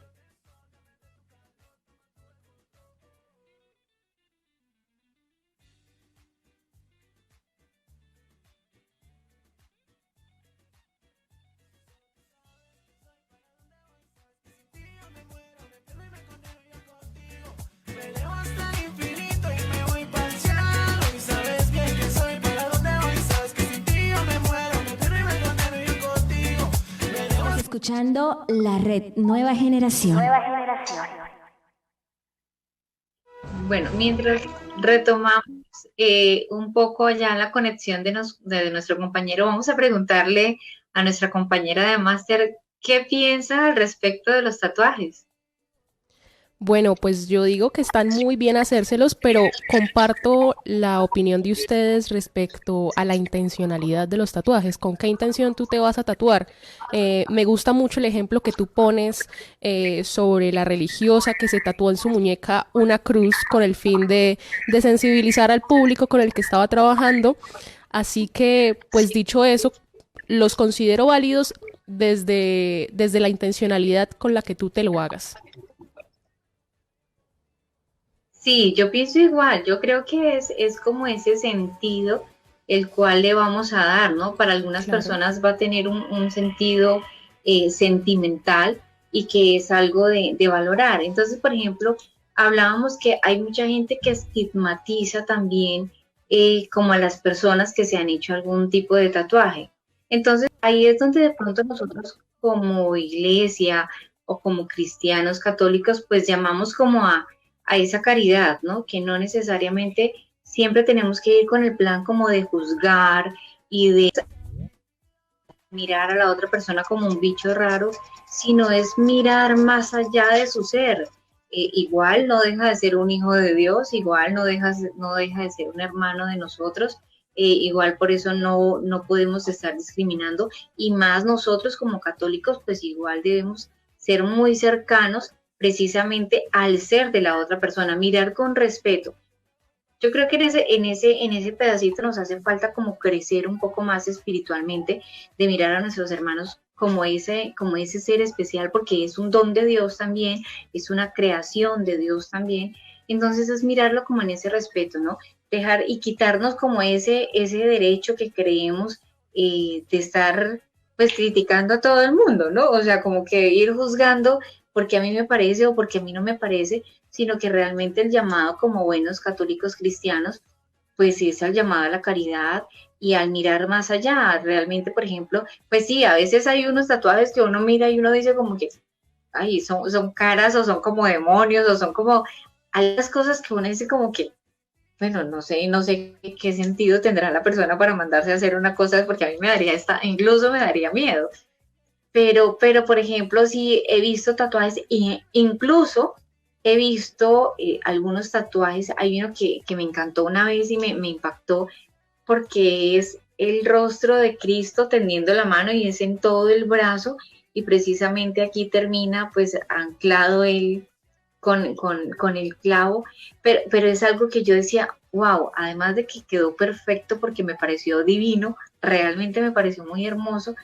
Escuchando la red Nueva Generación. Bueno, mientras retomamos un poco ya la conexión de nuestro compañero, vamos a preguntarle a nuestra compañera de máster qué piensa al respecto de los tatuajes. Bueno, pues yo digo que están muy bien hacérselos, pero comparto la opinión de ustedes respecto a la intencionalidad de los tatuajes. ¿Con qué intención tú te vas a tatuar? Me gusta mucho el ejemplo que tú pones sobre la religiosa que se tatuó en su muñeca una cruz con el fin de sensibilizar al público con el que estaba trabajando. Así que, pues dicho eso, los considero válidos desde la intencionalidad con la que tú te lo hagas. Sí, yo pienso igual, yo creo que es como ese sentido el cual le vamos a dar, ¿no? Para algunas Claro. personas va a tener un sentido sentimental y que es algo de valorar. Entonces, por ejemplo, hablábamos que hay mucha gente que estigmatiza también como a las personas que se han hecho algún tipo de tatuaje. Entonces, ahí es donde de pronto nosotros como iglesia o como cristianos católicos, pues llamamos como a esa caridad, ¿no? Que no necesariamente siempre tenemos que ir con el plan como de juzgar y de mirar a la otra persona como un bicho raro, sino es mirar más allá de su ser. Igual no deja de ser un hijo de Dios, igual no deja de ser un hermano de nosotros, igual por eso no podemos estar discriminando, y más nosotros como católicos, pues igual debemos ser muy cercanos precisamente al ser de la otra persona, mirar con respeto. Yo creo que en ese pedacito nos hace falta como crecer un poco más espiritualmente, de mirar a nuestros hermanos como ese ser especial, porque es un don de Dios también, es una creación de Dios también. Entonces es mirarlo como en ese respeto, ¿no? Dejar y quitarnos como ese derecho que creemos de estar pues criticando a todo el mundo, ¿no? O sea, como que ir juzgando porque a mí me parece o porque a mí no me parece, sino que realmente el llamado como buenos católicos cristianos, pues es el llamado a la caridad y al mirar más allá. Realmente, por ejemplo, pues sí, a veces hay unos tatuajes que uno mira y uno dice como que, ay, son caras o son como demonios o son como, hay las cosas que uno dice como que, bueno, no sé qué sentido tendrá la persona para mandarse a hacer una cosa, porque a mí me daría incluso me daría miedo. Pero por ejemplo, sí he visto tatuajes, e incluso he visto algunos tatuajes. Hay uno que me encantó una vez y me impactó, porque es el rostro de Cristo tendiendo la mano y es en todo el brazo, y precisamente aquí termina pues anclado él con el clavo, pero es algo que yo decía, wow, además de que quedó perfecto porque me pareció divino, realmente me pareció muy hermoso.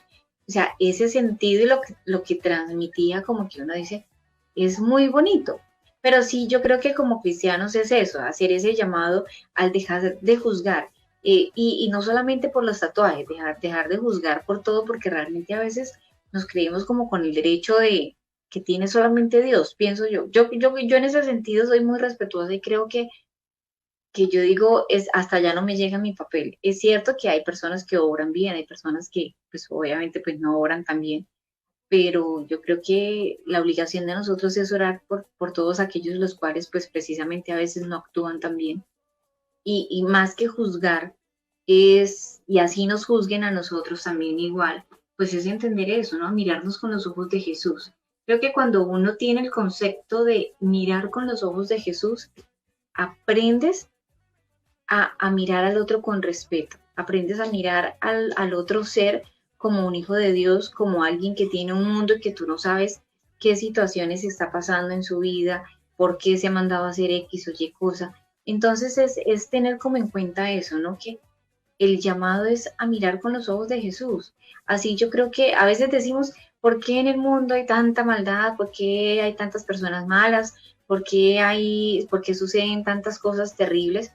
O sea, ese sentido y lo que transmitía, como que uno dice, es muy bonito. Pero sí, yo creo que como cristianos es eso, hacer ese llamado al dejar de juzgar. Y no solamente por los tatuajes, dejar de juzgar por todo, porque realmente a veces nos creemos como con el derecho de que tiene solamente Dios, pienso yo. Yo en ese sentido soy muy respetuosa y creo que yo digo, hasta allá no me llega mi papel. Es cierto que hay personas que obran bien, hay personas que pues obviamente pues no obran tan bien, pero yo creo que la obligación de nosotros es orar por todos aquellos los cuales pues precisamente a veces no actúan tan bien. Y más que juzgar, y así nos juzguen a nosotros también igual, pues es entender eso, ¿no? Mirarnos con los ojos de Jesús. Creo que cuando uno tiene el concepto de mirar con los ojos de Jesús, aprendes a mirar al otro con respeto, aprendes a mirar al otro ser como un hijo de Dios, como alguien que tiene un mundo y que tú no sabes qué situaciones está pasando en su vida, por qué se ha mandado a hacer X o Y cosa. Entonces es tener como en cuenta eso, ¿no? Que el llamado es a mirar con los ojos de Jesús. Así yo creo que a veces decimos, ¿por qué en el mundo hay tanta maldad? ¿Por qué hay tantas personas malas? ¿Por qué suceden tantas cosas terribles?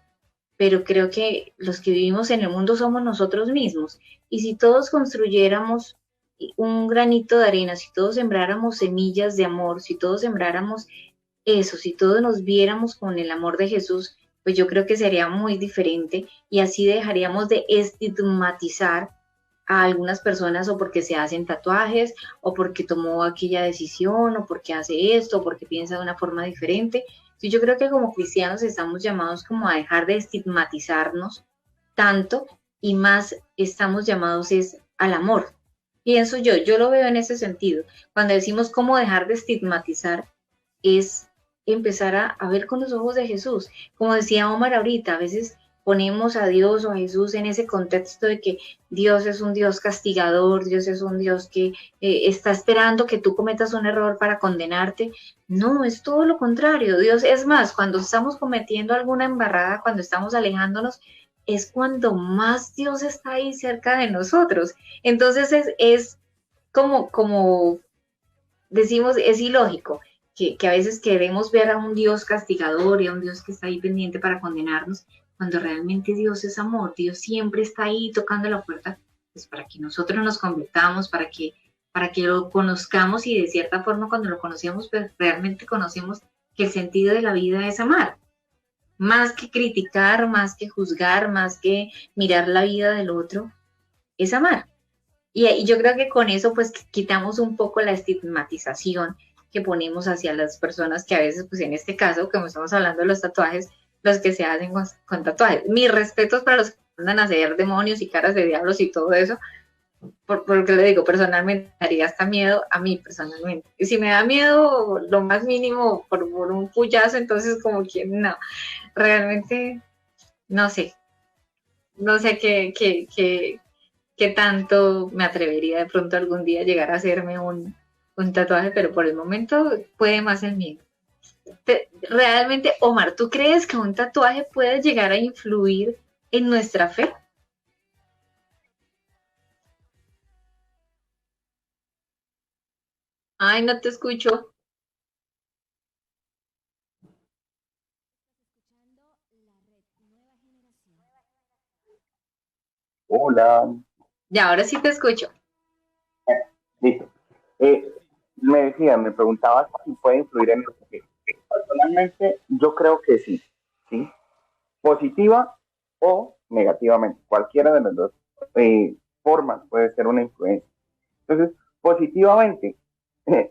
Pero creo que los que vivimos en el mundo somos nosotros mismos. Y si todos construyéramos un granito de arena, si todos sembráramos semillas de amor, si todos sembráramos eso, si todos nos viéramos con el amor de Jesús, pues yo creo que sería muy diferente, y así dejaríamos de estigmatizar a algunas personas o porque se hacen tatuajes o porque tomó aquella decisión o porque hace esto o porque piensa de una forma diferente. Sí, yo creo que como cristianos estamos llamados como a dejar de estigmatizarnos tanto, y más estamos llamados es al amor. Pienso yo lo veo en ese sentido. Cuando decimos cómo dejar de estigmatizar, es empezar a ver con los ojos de Jesús. Como decía Omar ahorita, a veces ponemos a Dios o a Jesús en ese contexto de que Dios es un Dios castigador, Dios es un Dios que está esperando que tú cometas un error para condenarte. No, es todo lo contrario. Dios, es más, cuando estamos cometiendo alguna embarrada, cuando estamos alejándonos, es cuando más Dios está ahí cerca de nosotros. Entonces es como decimos, es ilógico que a veces queremos ver a un Dios castigador y a un Dios que está ahí pendiente para condenarnos, cuando realmente Dios es amor. Dios siempre está ahí tocando la puerta, pues para que nosotros nos convirtamos, para que lo conozcamos, y de cierta forma cuando lo conocemos, pues realmente conocemos que el sentido de la vida es amar. Más que criticar, más que juzgar, más que mirar la vida del otro, es amar. Y yo creo que con eso pues quitamos un poco la estigmatización que ponemos hacia las personas que a veces, pues en este caso, como estamos hablando de los tatuajes, los que se hacen con tatuajes. Mis respetos para los que andan a hacer demonios y caras de diablos y todo eso, porque le digo, personalmente daría hasta miedo a mí personalmente. Y si me da miedo lo más mínimo por un puyazo, entonces como que no, realmente no sé qué tanto me atrevería de pronto algún día llegar a hacerme un tatuaje, pero por el momento puede más el miedo. Realmente, Omar, ¿tú crees que un tatuaje puede llegar a influir en nuestra fe? Ay, no te escucho. Hola. Ya, ahora sí te escucho. Listo. Me preguntabas si puede influir en el que personalmente yo creo que sí, ¿sí? Positiva o negativamente. Cualquiera de las dos formas puede ser una influencia. Entonces, positivamente,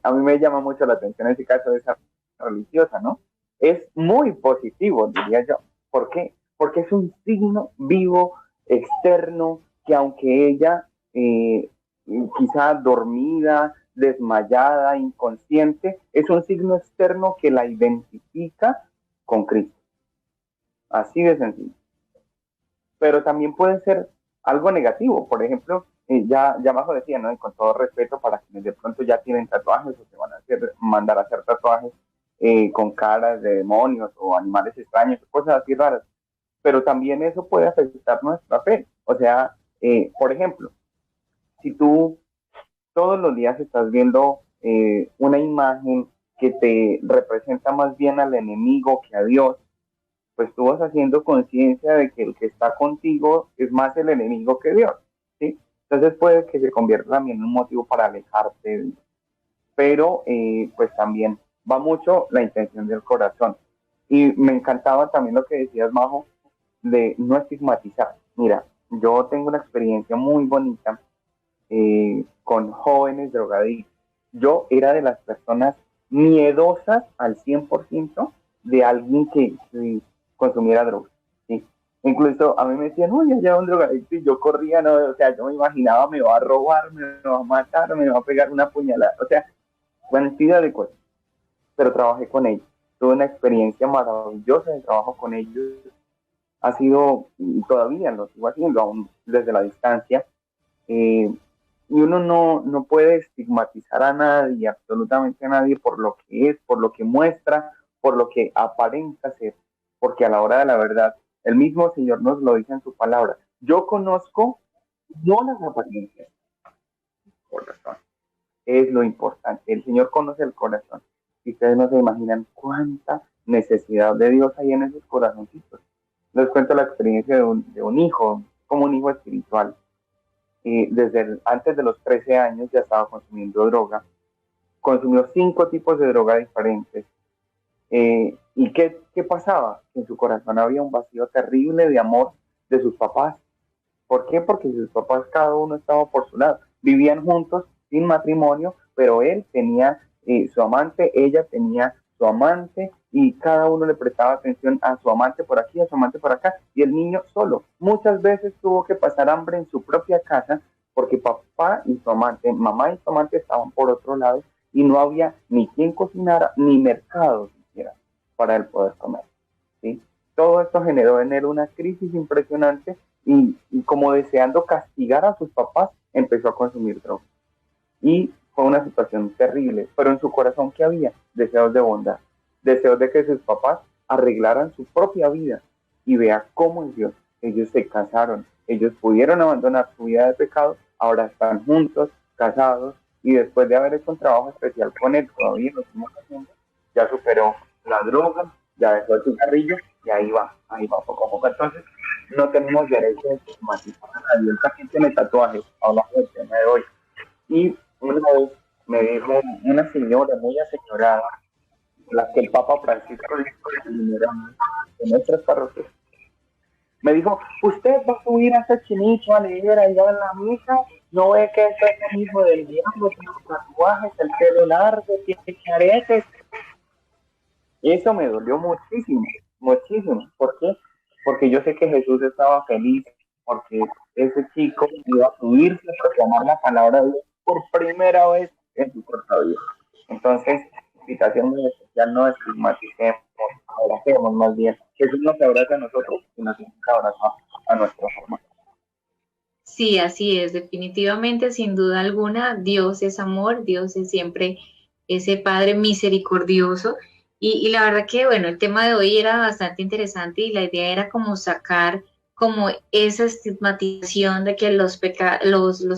a mí me llama mucho la atención ese caso de esa religiosa, ¿no? Es muy positivo, diría yo. ¿Por qué? Porque es un signo vivo, externo, que aunque ella quizá dormida, desmayada, inconsciente, es un signo externo que la identifica con Cristo. Así de sencillo. Pero también puede ser algo negativo. Por ejemplo, ya Majo decía, ¿no? Y con todo respeto para quienes de pronto ya tienen tatuajes o se van a mandar a hacer tatuajes con caras de demonios o animales extraños, cosas así raras. Pero también eso puede afectar nuestra fe. O sea, por ejemplo, si tú todos los días estás viendo una imagen que te representa más bien al enemigo que a Dios, pues tú vas haciendo conciencia de que el que está contigo es más el enemigo que Dios, ¿sí? Entonces puede que se convierta también en un motivo para alejarte de Dios. Pero pues también va mucho la intención del corazón. Y me encantaba también lo que decías, Majo, de no estigmatizar. Mira, yo tengo una experiencia muy bonita con jóvenes drogadictos. Yo era de las personas miedosas al 100% de alguien que consumiera drogas, ¿sí? Incluso a mí me decían, uy, allá un drogadicto, y yo corría, no, o sea, yo me imaginaba, me va a robar, me va a matar, me va a pegar una puñalada, o sea, cantidad de cosas. Pero trabajé con ellos, tuve una experiencia maravillosa de trabajo con ellos, ha sido, y todavía lo sigo haciendo, aún desde la distancia, y uno no puede estigmatizar a nadie, absolutamente a nadie, por lo que es, por lo que muestra, por lo que aparenta ser, porque a la hora de la verdad, el mismo Señor nos lo dice en su palabra. Yo conozco no las apariencias, el corazón, es lo importante. El Señor conoce el corazón. Y ustedes no se imaginan cuánta necesidad de Dios hay en esos corazoncitos. Les cuento la experiencia de un hijo, como un hijo espiritual. Antes de los 13 años ya estaba consumiendo droga. Consumió 5 tipos de droga diferentes. ¿Y qué pasaba? En su corazón había un vacío terrible de amor de sus papás. ¿Por qué? Porque sus papás cada uno estaba por su lado. Vivían juntos sin matrimonio, pero él tenía su amante, ella tenía su amante, y cada uno le prestaba atención a su amante por aquí, a su amante por acá, y el niño solo. Muchas veces tuvo que pasar hambre en su propia casa porque papá y su amante, mamá y su amante estaban por otro lado, y no había ni quien cocinara, ni mercado siquiera para él poder comer, ¿sí? Todo esto generó en él una crisis impresionante, y como deseando castigar a sus papás, empezó a consumir drogas. Y fue una situación terrible, pero en su corazón, ¿qué había? Deseos de bondad, deseos de que sus papás arreglaran su propia vida. Y vea cómo es Dios. Ellos se casaron, ellos pudieron abandonar su vida de pecado, ahora están juntos, casados, y después de haber hecho un trabajo especial con él, todavía lo estamos haciendo, ya superó la droga, ya dejó el cigarrillo y ahí va poco a poco. Entonces, no tenemos derecho de estigmatizar a nadie. Esta gente tiene tatuajes, hablando del tema de hoy. Y una vez me dijo una señora muy aseñorada, la que el Papa Francisco dijo de nuestras parroquias, me dijo, usted va a subir a ese chinito a leer allá en la misa, no ve que ese es el hijo del diablo, tiene tatuajes, el pelo largo, tiene aretes. Eso me dolió muchísimo, muchísimo. ¿Por qué? Porque yo sé que Jesús estaba feliz, porque ese chico iba a subirse a proclamar la palabra de Dios por primera vez en su corta vida. Entonces, invitación muy especial, no estigmaticemos, abracemos más bien. Jesús nos abraza a nosotros y nosotros abrazamos a nuestros hermanos. Sí, así es, definitivamente, sin duda alguna, Dios es amor, Dios es siempre ese Padre misericordioso. Y la verdad que, bueno, el tema de hoy era bastante interesante y la idea era como sacar como esa estigmatización de que los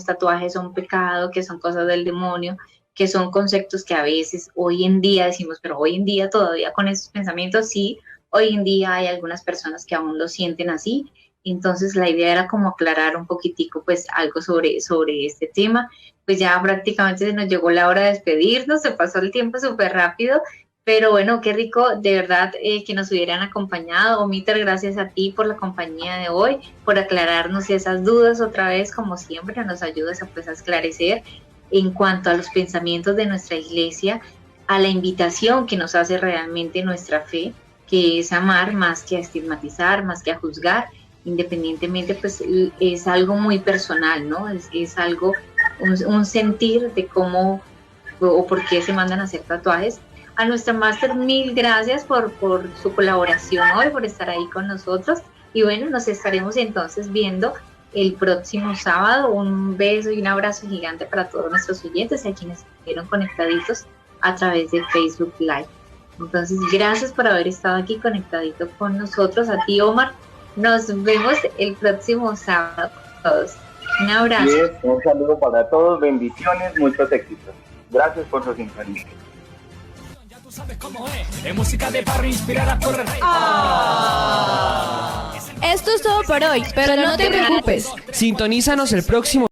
tatuajes son pecado, que son cosas del demonio, que son conceptos que a veces hoy en día decimos, pero hoy en día todavía con esos pensamientos, sí, hoy en día hay algunas personas que aún lo sienten así. Entonces la idea era como aclarar un poquitico pues algo sobre este tema. Pues ya prácticamente se nos llegó la hora de despedirnos, se pasó el tiempo súper rápido. Pero bueno, qué rico de verdad que nos hubieran acompañado. Omiter, gracias a ti por la compañía de hoy, por aclararnos esas dudas otra vez, como siempre, nos ayudas a, pues, a esclarecer en cuanto a los pensamientos de nuestra iglesia, a la invitación que nos hace realmente nuestra fe, que es amar más que a estigmatizar, más que a juzgar, independientemente, pues es algo muy personal, ¿no? Es algo, un sentir de cómo o por qué se mandan a hacer tatuajes. A nuestra máster, mil gracias por su colaboración hoy, por estar ahí con nosotros. Y bueno, nos estaremos entonces viendo el próximo sábado. Un beso y un abrazo gigante para todos nuestros oyentes, a quienes estuvieron conectaditos a través de Facebook Live. Entonces, gracias por haber estado aquí conectadito con nosotros. A ti, Omar, nos vemos el próximo sábado con todos. Un abrazo. Yes, un saludo para todos, bendiciones, muchos éxitos. Gracias por su sintonía. ¿Sabes cómo es? Música de barrio inspirada por el rey. Esto es todo por hoy, pero no te preocupes. Sintonízanos el próximo